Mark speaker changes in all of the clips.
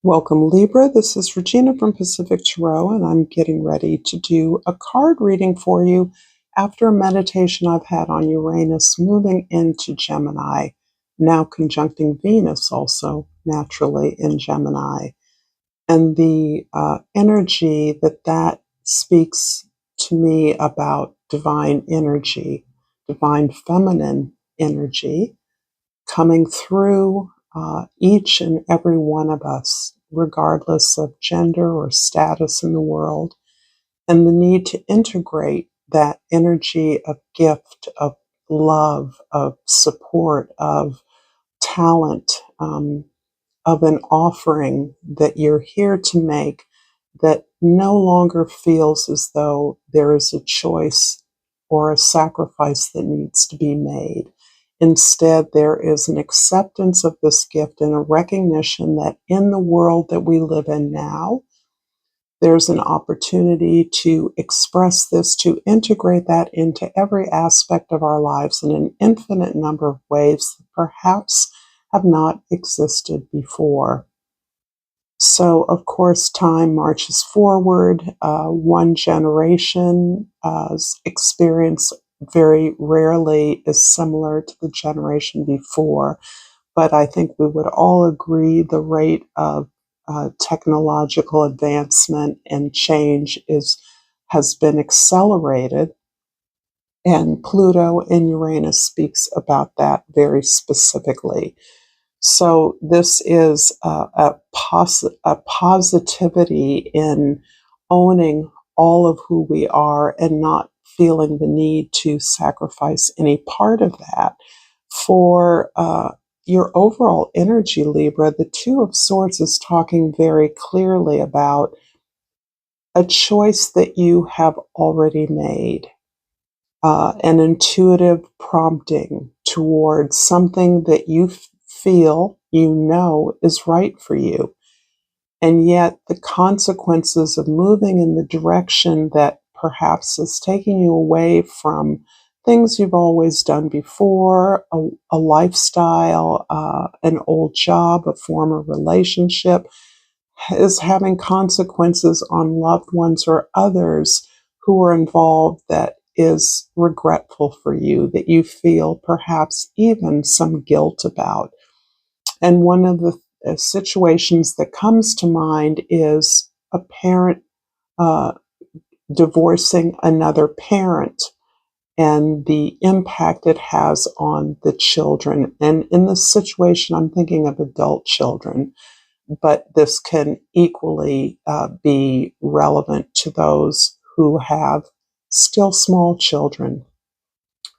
Speaker 1: Welcome, Libra. This is Regina from Pacific Tarot, and I'm getting ready to do a card reading for you after a meditation I've had on Uranus moving into Gemini, now conjuncting Venus also naturally in Gemini. And the energy that speaks to me about divine energy, divine feminine energy, coming through each and every one of us, regardless of gender or status in the world, and the need to integrate that energy of gift, of love, of support, of talent, of an offering that you're here to make that no longer feels as though there is a choice or a sacrifice that needs to be made. Instead, there is an acceptance of this gift and a recognition that in the world that we live in now, there's an opportunity to express this, to integrate that into every aspect of our lives in an infinite number of ways that perhaps have not existed before. So, of course, time marches forward. One generation's experience very rarely is similar to the generation before, but I think we would all agree the rate of technological advancement and change has been accelerated, and Pluto in Uranus speaks about that very specifically. So this is a positivity in owning all of who we are and not feeling the need to sacrifice any part of that. For your overall energy, Libra, the Two of Swords is talking very clearly about a choice that you have already made, an intuitive prompting towards something that you feel you know is right for you. And yet the consequences of moving in the direction that perhaps is taking you away from things you've always done before, a lifestyle, an old job, a former relationship, is having consequences on loved ones or others who are involved that is regretful for you, that you feel perhaps even some guilt about. And one of the situations that comes to mind is a parent divorcing another parent and the impact it has on the children. And in this situation, I'm thinking of adult children, but this can equally be relevant to those who have still small children.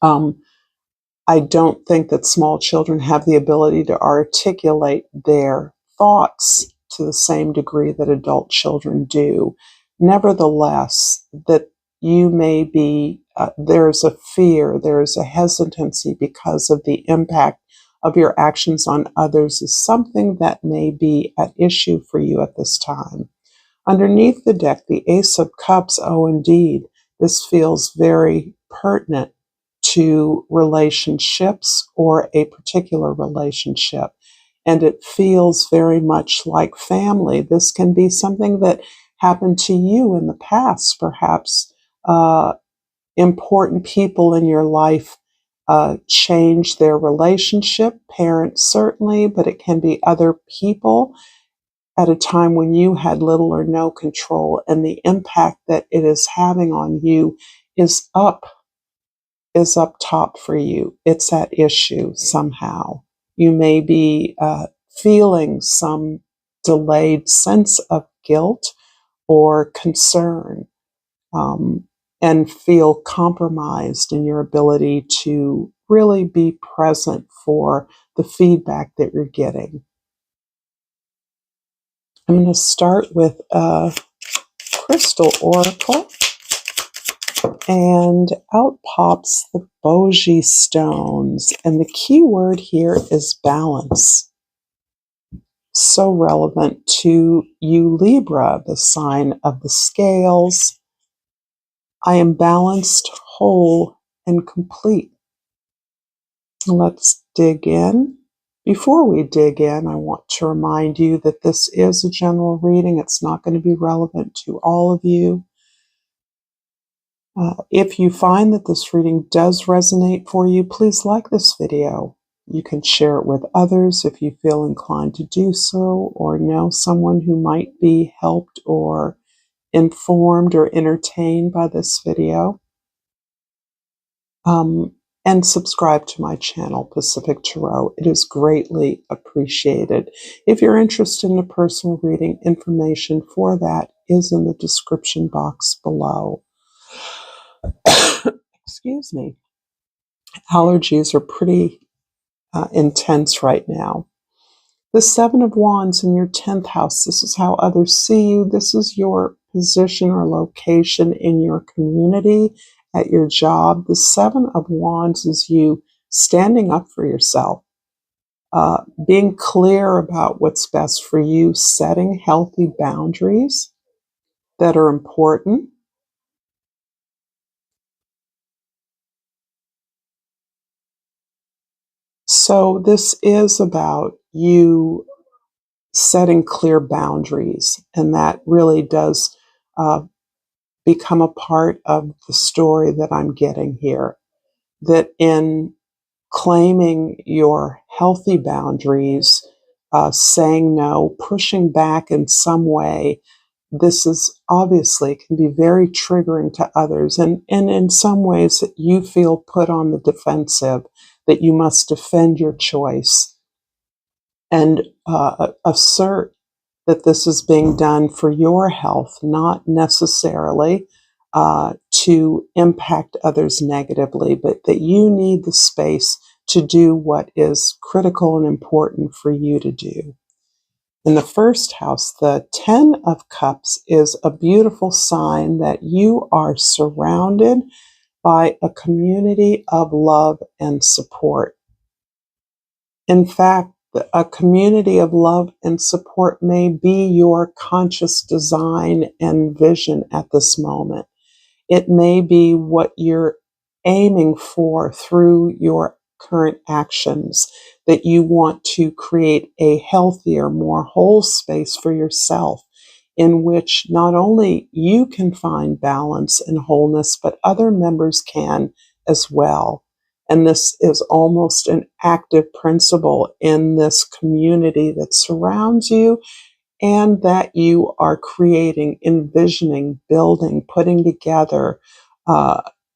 Speaker 1: I don't think that small children have the ability to articulate their thoughts to the same degree that adult children do. Nevertheless, that you may be, there's a fear, there's a hesitancy because of the impact of your actions on others is something that may be at issue for you at this time. Underneath the deck, the Ace of Cups, oh indeed, this feels very pertinent to relationships or a particular relationship. And it feels very much like family. This can be something that happened to you in the past, perhaps important people in your life change their relationship, parents certainly, but it can be other people at a time when you had little or no control, and the impact that it is having on you is up top for you. It's at issue somehow. You may be feeling some delayed sense of guilt or concern, and feel compromised in your ability to really be present for the feedback that you're getting. I'm going to start with a crystal oracle, and out pops the Bogie stones, and the key word here is balance. So relevant to you, Libra, the sign of the scales. I am balanced, whole, and complete. Let's dig in Before we dig in, I want to remind you that this is a general reading. It's not going to be relevant to all of you. If you find that this reading does resonate for you, please like this video. You can share it with others if you feel inclined to do so, or know someone who might be helped or informed or entertained by this video. And subscribe to my channel, Pacific Tarot. It is greatly appreciated. If you're interested in a personal reading, information for that is in the description box below. Excuse me. Allergies are pretty intense right now. The Seven of Wands in your 10th house. This is how others see you. This is your position or location in your community, at your job. The Seven of Wands is you standing up for yourself, being clear about what's best for you, setting healthy boundaries that are important. So this is about you setting clear boundaries, and that really does become a part of the story that I'm getting here. That in claiming your healthy boundaries, saying no, pushing back in some way, this is obviously can be very triggering to others, and in some ways that you feel put on the defensive, that you must defend your choice and assert that this is being done for your health, not necessarily to impact others negatively, but that you need the space to do what is critical and important for you to do. In the first house, the 10 of Cups is a beautiful sign that you are surrounded by a community of love and support. In fact, a community of love and support may be your conscious design and vision at this moment. It may be what you're aiming for through your current actions, that you want to create a healthier, more whole space for yourself in which not only you can find balance and wholeness, but other members can as well. And this is almost an active principle in this community that surrounds you and that you are creating, envisioning, building, putting together,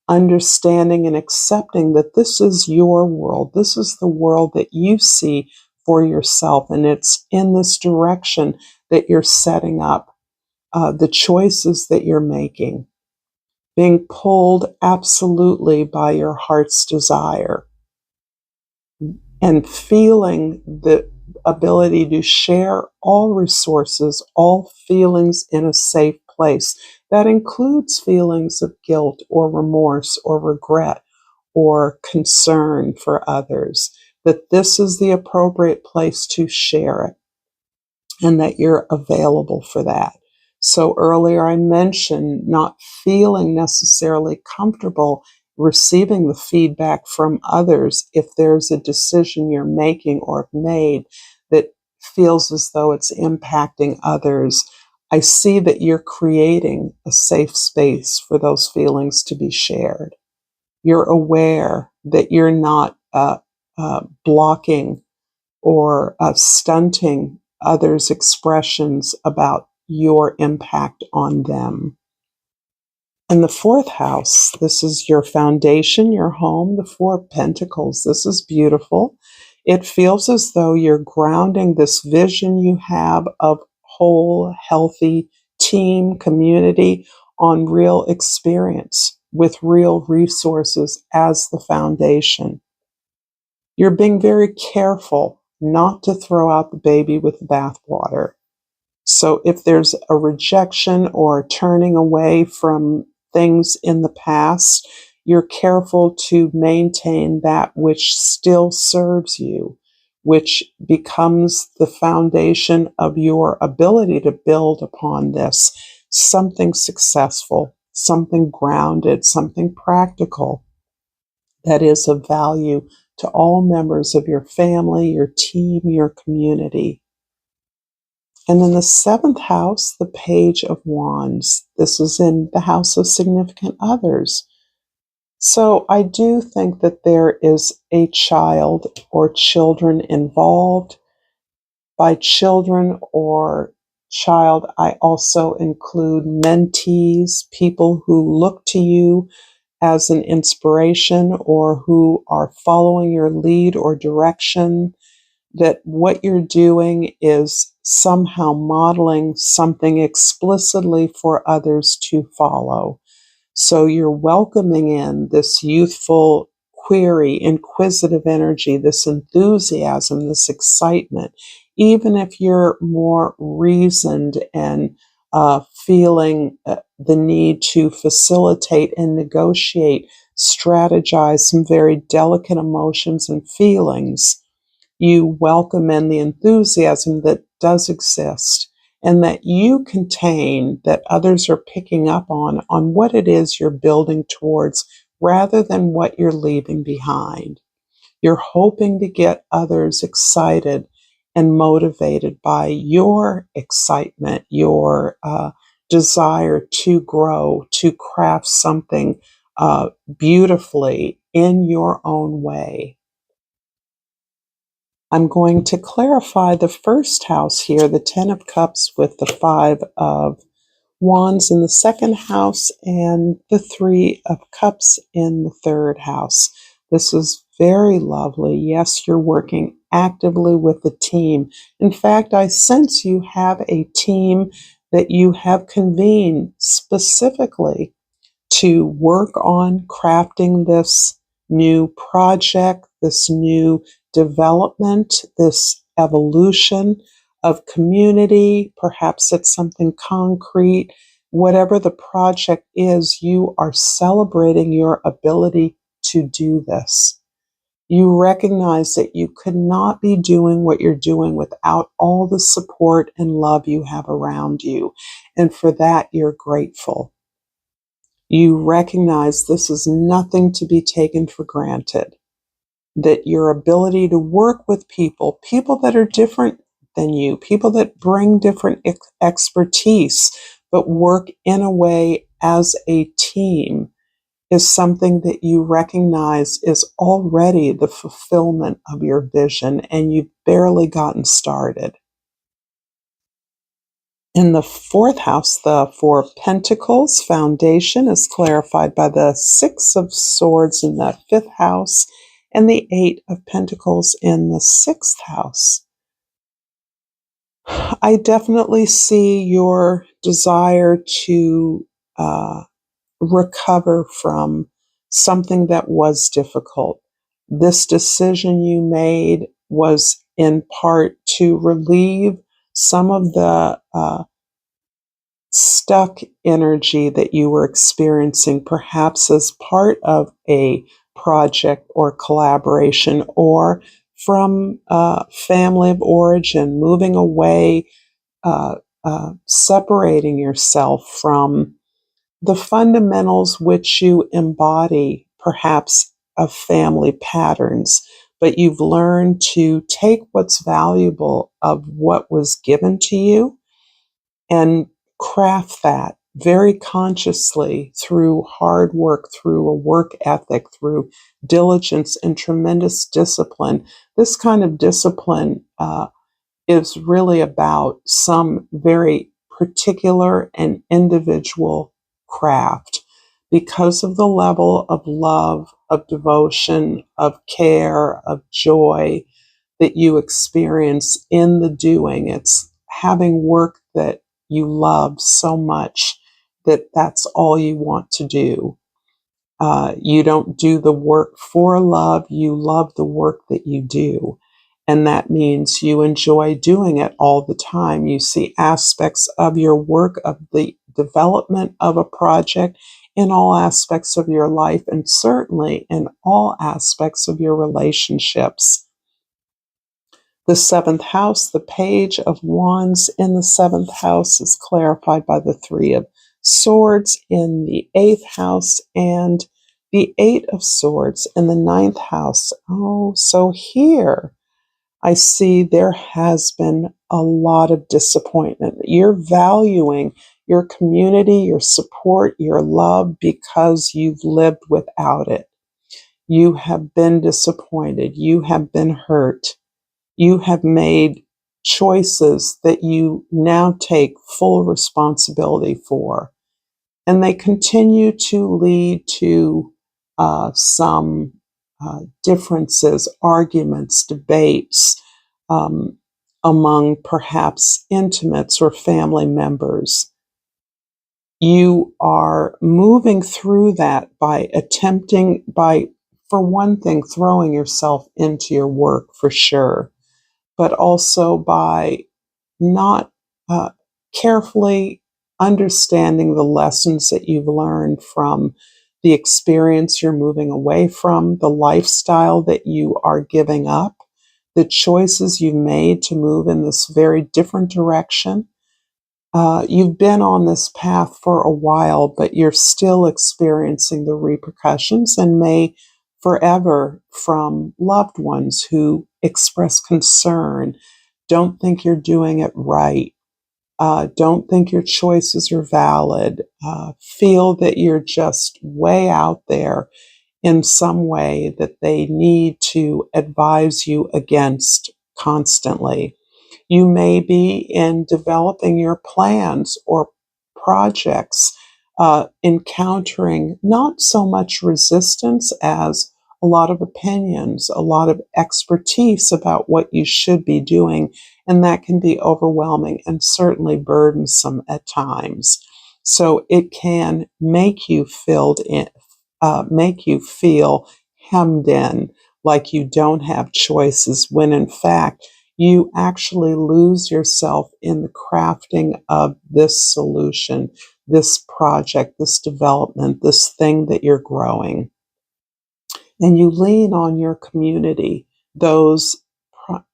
Speaker 1: understanding and accepting that this is your world. This is the world that you see for yourself. And it's in this direction that you're setting up the choices that you're making, being pulled absolutely by your heart's desire, and feeling the ability to share all resources, all feelings in a safe place. That includes feelings of guilt or remorse or regret or concern for others, that this is the appropriate place to share it and that you're available for that. So earlier I mentioned not feeling necessarily comfortable receiving the feedback from others if there's a decision you're making or have made that feels as though it's impacting others. I see that you're creating a safe space for those feelings to be shared. You're aware that you're not blocking or stunting others' expressions about your impact on them. And the fourth house, this is your foundation, your home, the Four of Pentacles. This is beautiful. It feels as though you're grounding this vision you have of whole, healthy team, community on real experience with real resources as the foundation. You're being very careful not to throw out the baby with the bathwater. So if there's a rejection or turning away from things in the past, you're careful to maintain that which still serves you, which becomes the foundation of your ability to build upon this something successful, something grounded, something practical that is of value to all members of your family, your team, your community. And in the 7th house, the Page of Wands. This is in the house of significant others. So I do think that there is a child or children involved. By children or child, I also include mentees, people who look to you as an inspiration or who are following your lead or direction, that what you're doing is somehow modeling something explicitly for others to follow. So you're welcoming in this youthful, query, inquisitive energy, this enthusiasm, this excitement, even if you're more reasoned and feeling the need to facilitate and negotiate, strategize some very delicate emotions and feelings. You welcome in the enthusiasm that does exist and that you contain, that others are picking up on what it is you're building towards rather than what you're leaving behind. You're hoping to get others excited and motivated by your excitement, your desire to grow, to craft something beautifully in your own way. I'm going to clarify the first house here, the 10 of Cups with the 5 of Wands in the 2nd house and the 3 of Cups in the 3rd house. This is very lovely. Yes, you're working actively with the team. In fact, I sense you have a team that you have convened specifically to work on crafting this new project, this new development, this evolution of community. Perhaps it's something concrete. Whatever the project is, you are celebrating your ability to do this. You recognize that you could not be doing what you're doing without all the support and love you have around you. And for that, you're grateful. You recognize this is nothing to be taken for granted, that your ability to work with people, people that are different than you, people that bring different expertise, but work in a way as a team, is something that you recognize is already the fulfillment of your vision, and you've barely gotten started. In the 4th house, the 4 of Pentacles foundation is clarified by the 6 of Swords in the 5th house and the 8 of Pentacles in the 6th house. I definitely see your desire to recover from something that was difficult. This decision you made was in part to relieve some of the stuck energy that you were experiencing, perhaps as part of a project or collaboration, or from family of origin, moving away, separating yourself from the fundamentals which you embody, perhaps of family patterns. But you've learned to take what's valuable of what was given to you and craft that very consciously through hard work, through a work ethic, through diligence and tremendous discipline. This kind of discipline is really about some very particular and individual craft because of the level of love, of devotion, of care, of joy that you experience in the doing. It's having work that you love so much that that's all you want to do. You don't do the work for love, you love the work that you do. And that means you enjoy doing it all the time. You see aspects of your work, of the development of a project in all aspects of your life, and certainly in all aspects of your relationships. The 7th house, the Page of Wands in the 7th house, is clarified by the 3 of Swords in the 8th house and The Eight of Swords in the ninth house. Oh, so here I see there has been a lot of disappointment. You're valuing your community, your support, your love because you've lived without it. You have been disappointed. You have been hurt. You have made choices that you now take full responsibility for. And they continue to lead to some differences, arguments, debates um, among perhaps intimates or family members. You are moving through that by attempting, for one thing, throwing yourself into your work for sure, but also by not carefully understanding the lessons that you've learned from the experience you're moving away from, the lifestyle that you are giving up, the choices you've made to move in this very different direction. You've been on this path for a while, but you're still experiencing the repercussions and may forever from loved ones who express concern, don't think you're doing it right, don't think your choices are valid, feel that you're just way out there in some way that they need to advise you against constantly. You may be in developing your plans or projects, encountering not so much resistance as a lot of opinions, a lot of expertise about what you should be doing, and that can be overwhelming and certainly burdensome at times. So it can make you make you feel hemmed in, like you don't have choices, when in fact you actually lose yourself in the crafting of this solution, this project, this development, this thing that you're growing. And you lean on your community, those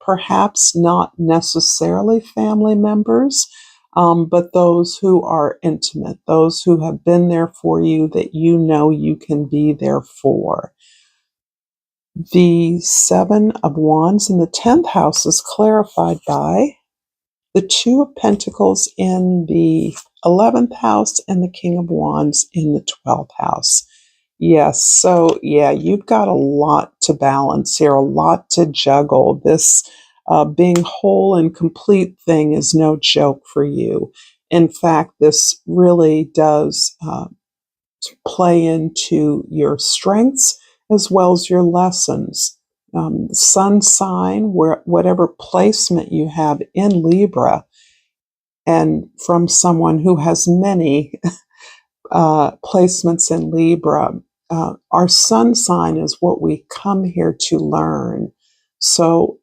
Speaker 1: perhaps not necessarily family members, but those who are intimate, those who have been there for you that you know you can be there for. The Seven of Wands in the 10th house is clarified by the Two of Pentacles in the 11th house and the King of Wands in the 12th house. Yes, so yeah, you've got a lot to balance here, a lot to juggle. This being whole and complete thing is no joke for you. In fact, this really does play into your strengths as well as your lessons. Sun sign, whatever placement you have in Libra, and from someone who has many placements in Libra, our sun sign is what we come here to learn. So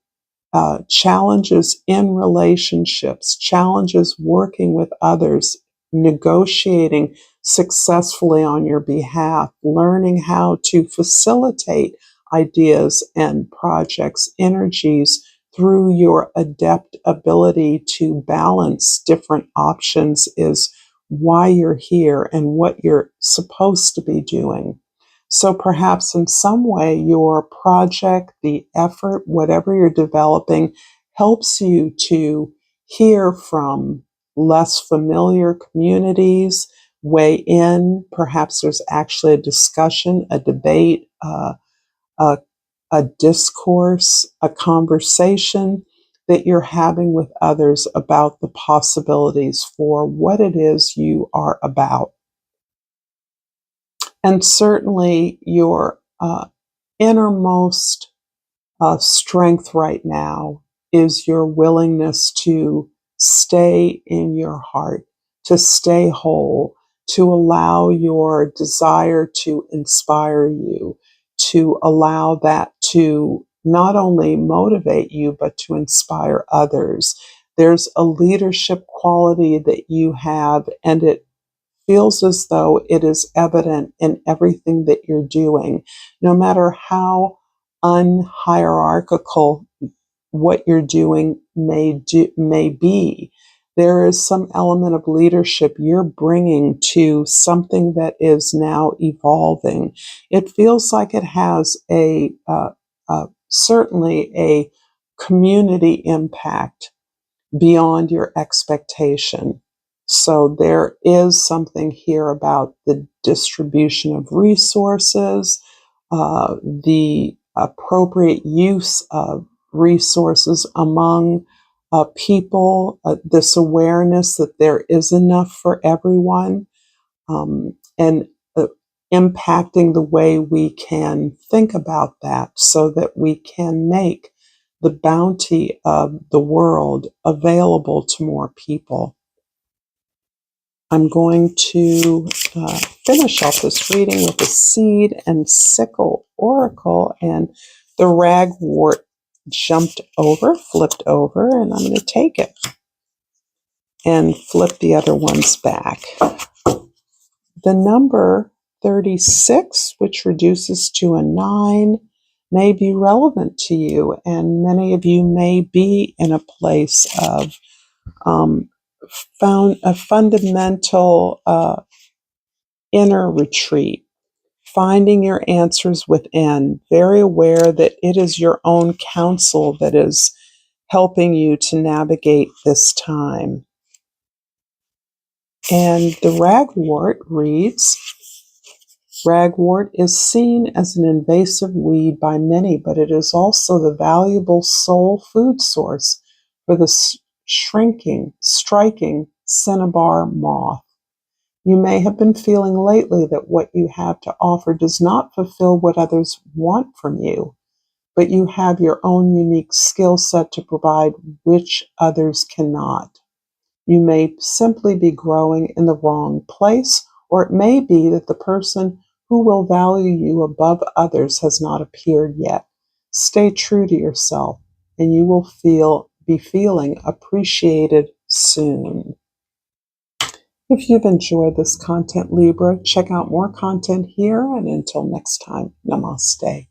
Speaker 1: challenges in relationships, challenges working with others, negotiating successfully on your behalf, learning how to facilitate ideas and projects, energies through your adept ability to balance different options is why you're here and what you're supposed to be doing. So perhaps in some way your project, the effort, whatever you're developing, helps you to hear from less familiar communities, weigh in. Perhaps there's actually a discussion, a debate, a, a discourse, a conversation that you're having with others about the possibilities for what it is you are about. And certainly your innermost strength right now is your willingness to stay in your heart, to stay whole, to allow your desire to inspire you, to allow that to not only motivate you, but to inspire others. There's a leadership quality that you have, and it feels as though it is evident in everything that you're doing, no matter how unhierarchical what you're doing may be. There is some element of leadership you're bringing to something that is now evolving. It feels like it has certainly a community impact beyond your expectation. So there is something here about the distribution of resources, the appropriate use of resources among people, this awareness that there is enough for everyone, and impacting the way we can think about that so that we can make the bounty of the world available to more people. I'm going to finish off this reading with the Seed and Sickle Oracle, and the ragwort flipped over, and I'm going to take it and flip the other ones back. The number 36, which reduces to a 9, may be relevant to you, and many of you may be in a place of found a fundamental inner retreat, finding your answers within, very aware that it is your own counsel that is helping you to navigate this time. And the ragwort reads, ragwort is seen as an invasive weed by many, but it is also the valuable soul food source for the striking cinnabar moth. You may have been feeling lately that what you have to offer does not fulfill what others want from you, but you have your own unique skill set to provide which others cannot. You may simply be growing in the wrong place, or it may be that the person who will value you above others has not appeared yet. Stay true to yourself, and you will be feeling appreciated soon. If you've enjoyed this content, Libra, check out more content here, and until next time, namaste.